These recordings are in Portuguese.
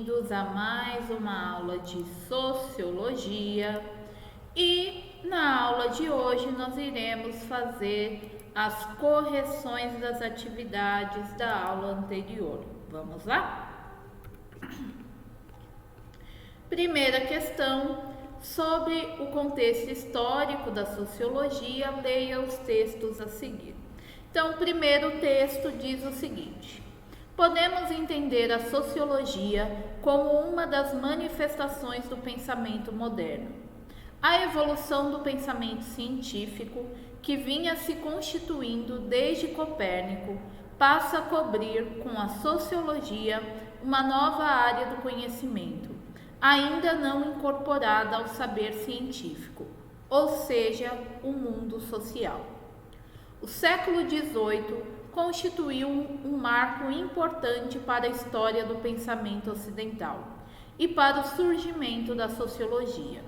bem-vindos a mais uma aula de Sociologia e na aula de hoje nós iremos fazer as correções das atividades da aula anterior. Vamos lá? Primeira questão, sobre o contexto histórico da sociologia, leia os textos a seguir. Então, o primeiro texto diz o seguinte: podemos entender a sociologia como uma das manifestações do pensamento moderno. A evolução do pensamento científico, que vinha se constituindo desde Copérnico, passa a cobrir com a sociologia uma nova área do conhecimento, ainda não incorporada ao saber científico, ou seja, o mundo social. O século XVIII constituiu um marco importante para a história do pensamento ocidental e para o surgimento da sociologia.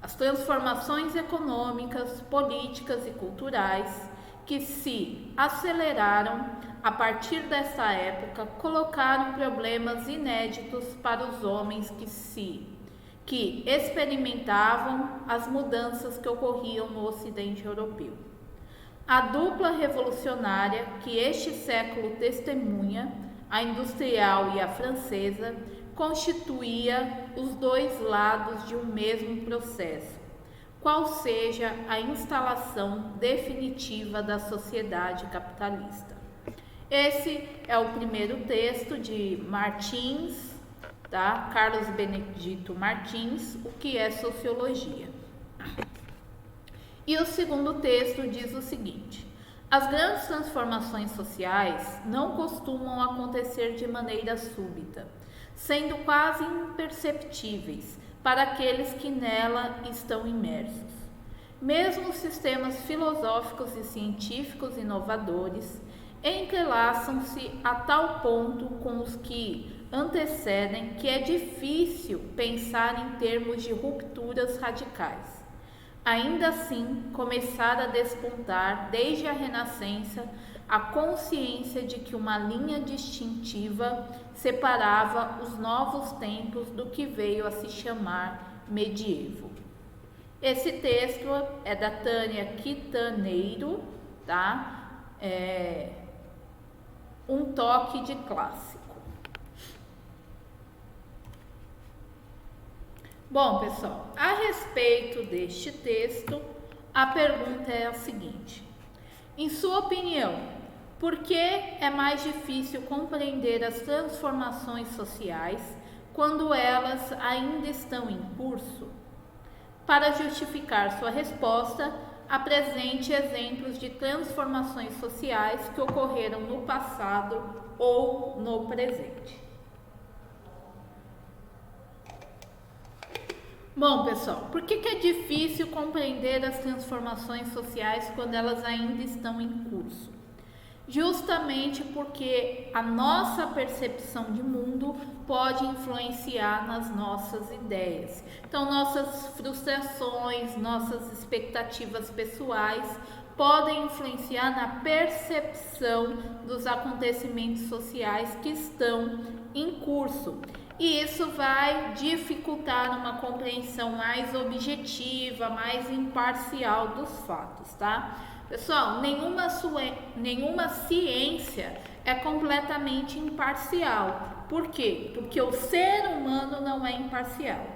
As transformações econômicas, políticas e culturais que se aceleraram a partir dessa época colocaram problemas inéditos para os homens que experimentavam as mudanças que ocorriam no Ocidente europeu. A dupla revolucionária que este século testemunha, a industrial e a francesa, constituía os dois lados de um mesmo processo, qual seja a instalação definitiva da sociedade capitalista. Esse é o primeiro texto de Martins, tá? Carlos Benedito Martins, O que é Sociologia? E o segundo texto diz o seguinte: as grandes transformações sociais não costumam acontecer de maneira súbita, sendo quase imperceptíveis para aqueles que nela estão imersos. Mesmo os sistemas filosóficos e científicos inovadores entrelaçam-se a tal ponto com os que antecedem que é difícil pensar em termos de rupturas radicais. Ainda assim, começara a despontar desde a Renascença a consciência de que uma linha distintiva separava os novos tempos do que veio a se chamar medievo. Esse texto é da Tânia Quitaneiro, tá? Um toque de clássico. Bom, pessoal, a respeito deste texto, a pergunta é a seguinte: em sua opinião, por que é mais difícil compreender as transformações sociais quando elas ainda estão em curso? Para justificar sua resposta, apresente exemplos de transformações sociais que ocorreram no passado ou no presente. Bom, pessoal, por que é difícil compreender as transformações sociais quando elas ainda estão em curso? Justamente porque a nossa percepção de mundo pode influenciar nas nossas ideias. Então, nossas frustrações, nossas expectativas pessoais podem influenciar na percepção dos acontecimentos sociais que estão em curso. E isso vai dificultar uma compreensão mais objetiva, mais imparcial dos fatos, tá? Pessoal, nenhuma ciência é completamente imparcial. Por quê? Porque o ser humano não é imparcial.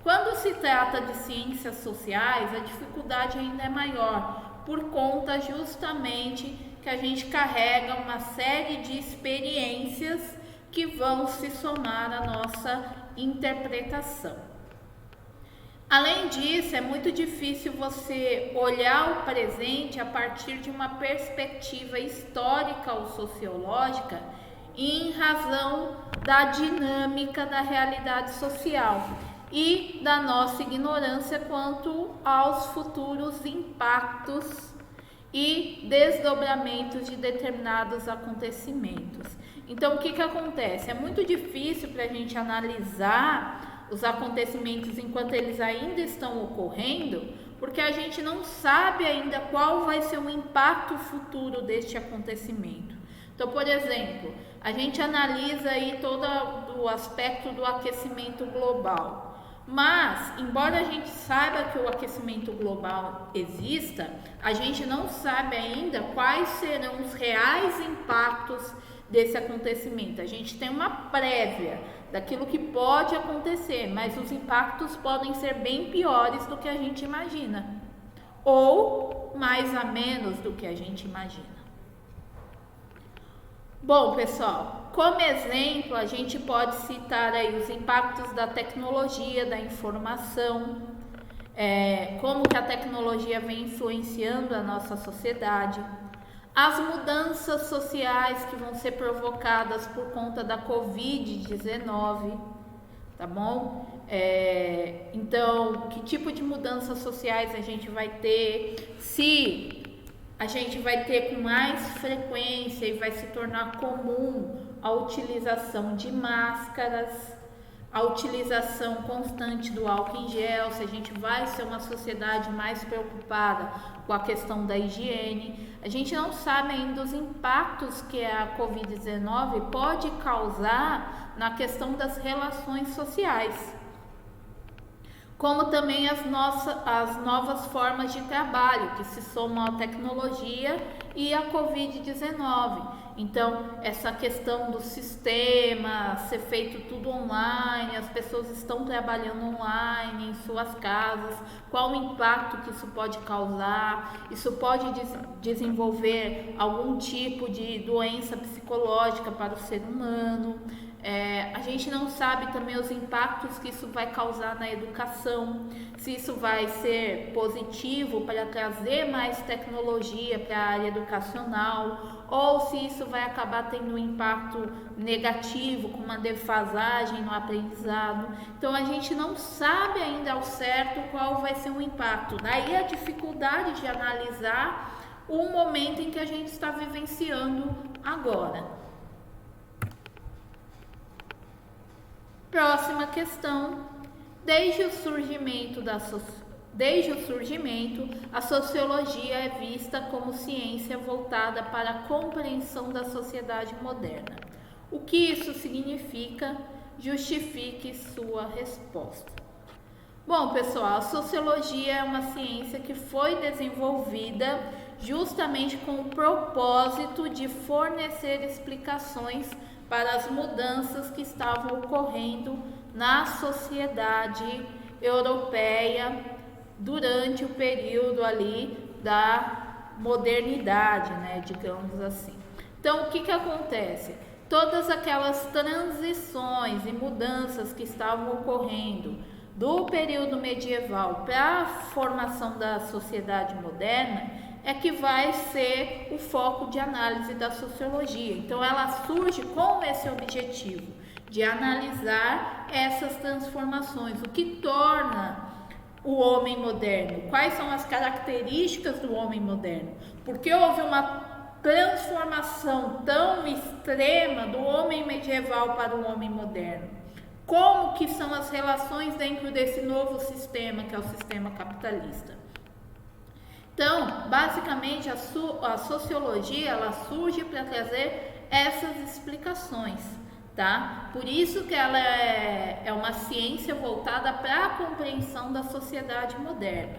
Quando se trata de ciências sociais, a dificuldade ainda é maior, por conta justamente que a gente carrega uma série de experiências que vão se somar à nossa interpretação. Além disso, é muito difícil você olhar o presente a partir de uma perspectiva histórica ou sociológica em razão da dinâmica da realidade social e da nossa ignorância quanto aos futuros impactos e desdobramentos de determinados acontecimentos. Então, o que acontece? É muito difícil para a gente analisar os acontecimentos enquanto eles ainda estão ocorrendo, porque a gente não sabe ainda qual vai ser o impacto futuro deste acontecimento. Então, por exemplo, a gente analisa aí todo do aspecto do aquecimento global. Mas, embora a gente saiba que o aquecimento global exista, a gente não sabe ainda quais serão os reais impactos desse acontecimento. A gente tem uma prévia daquilo que pode acontecer, mas os impactos podem ser bem piores do que a gente imagina, ou mais a menos do que a gente imagina. Bom, pessoal, como exemplo, a gente pode citar aí os impactos da tecnologia, da informação, como que a tecnologia vem influenciando a nossa sociedade, as mudanças sociais que vão ser provocadas por conta da Covid-19, tá bom? Então, que tipo de mudanças sociais a gente vai ter, se a gente vai ter com mais frequência e vai se tornar comum a utilização de máscaras, a utilização constante do álcool em gel, se a gente vai ser uma sociedade mais preocupada com a questão da higiene. A gente não sabe ainda os impactos que a Covid-19 pode causar na questão das relações sociais, como também as novas formas de trabalho que se somam à tecnologia e à Covid-19. Então, essa questão do sistema ser feito tudo online, as pessoas estão trabalhando online em suas casas, qual o impacto que isso pode causar? Isso pode desenvolver algum tipo de doença psicológica para o ser humano. A gente não sabe também os impactos que isso vai causar na educação, se isso vai ser positivo para trazer mais tecnologia para a área educacional, ou se isso vai acabar tendo um impacto negativo, com uma defasagem no aprendizado. Então a gente não sabe ainda ao certo qual vai ser o impacto. Daí a dificuldade de analisar o momento em que a gente está vivenciando agora. Próxima questão. Desde o surgimento, a sociologia é vista como ciência voltada para a compreensão da sociedade moderna. O que isso significa? Justifique sua resposta. Bom, pessoal, a sociologia é uma ciência que foi desenvolvida justamente com o propósito de fornecer explicações para as mudanças que estavam ocorrendo na sociedade europeia durante o período ali da modernidade, né, digamos assim. Então, o que acontece? Todas aquelas transições e mudanças que estavam ocorrendo do período medieval para a formação da sociedade moderna é que vai ser o foco de análise da sociologia. Então, ela surge com esse objetivo de analisar essas transformações, o que torna o homem moderno, quais são as características do homem moderno, porque houve uma transformação tão extrema do homem medieval para o homem moderno. Como que são as relações dentro desse novo sistema, que é o sistema capitalista? Então, basicamente, a sociologia ela surge para trazer essas explicações, tá? Por isso que ela é uma ciência voltada para a compreensão da sociedade moderna,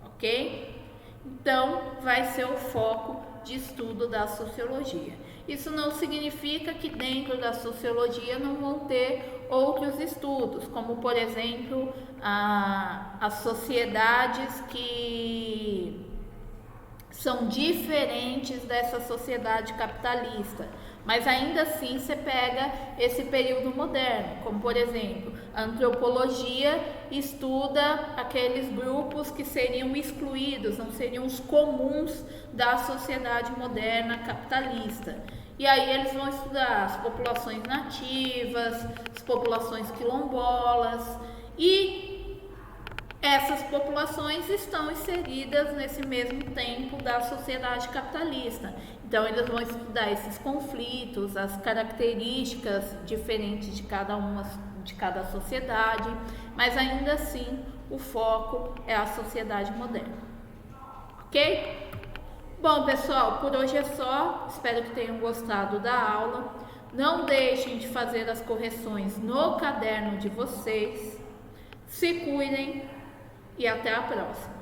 ok? Então, vai ser o foco de estudo da sociologia. Isso não significa que dentro da sociologia não vão ter outros estudos, como, por exemplo, as sociedades que são diferentes dessa sociedade capitalista, mas ainda assim você pega esse período moderno, como por exemplo, a antropologia estuda aqueles grupos que seriam excluídos, não seriam os comuns da sociedade moderna capitalista. E aí eles vão estudar as populações nativas, as populações quilombolas, e essas populações estão inseridas nesse mesmo tempo da sociedade capitalista. Então, eles vão estudar esses conflitos, as características diferentes de cada sociedade, mas ainda assim o foco é a sociedade moderna. Ok? Bom, pessoal, por hoje é só. Espero que tenham gostado da aula. Não deixem de fazer as correções no caderno de vocês. Se cuidem e até a próxima.